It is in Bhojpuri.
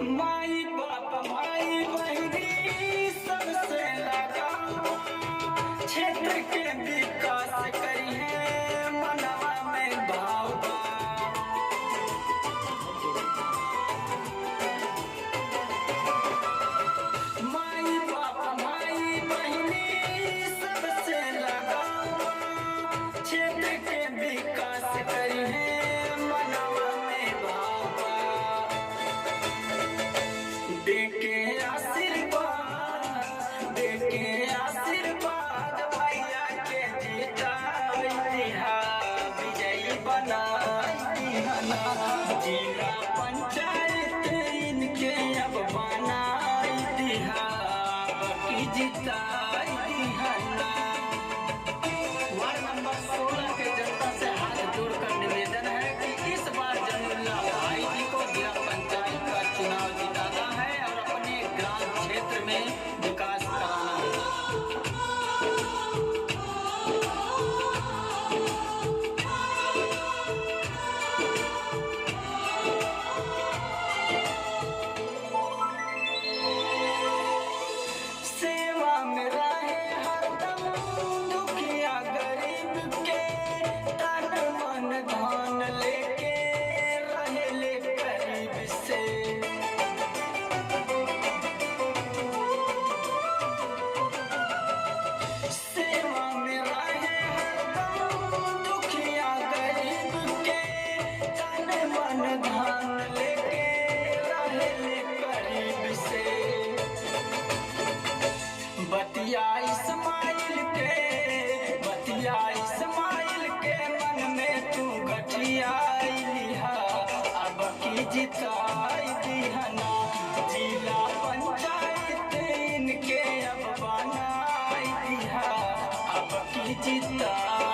माई बाप माई बहनी सबसे लगाओ, क्षेत्र के विकास करी है मनवा में भाव बा। माई बाप माई बहनी सबसे लगाओ, क्षेत्र के विकास करी है मनवा में भाव बा। देके आशीर्वाद भैया के जीताई दिहा, विजयी बनाई दिहा। जिला पंचायत इनके अब बनाई दिहा, की जीताई दिहा। वार्ड नंबर 16 के जनता से हाथ जोड़कर निवेदन है कि इस बार जमीउल्लाह भाई जी को जिला पंचायत का चुनाव जिताना है और अपने ग्राम क्षेत्र में विकास कराना है। सेवा में रहे हरदम दुखिया गरीब के, तन मन धन लेके रहे ले करीब से। सेवा में रहे हरदम दुखिया गरीब के, तन मन धन लेके रहे ले करीब से। बतिया इस्माइल के मन में तू गठियाई लिहा, अब की जिताई दिहना। जिला पंचायत इनके अब बनाई दिहा, अब की जिताई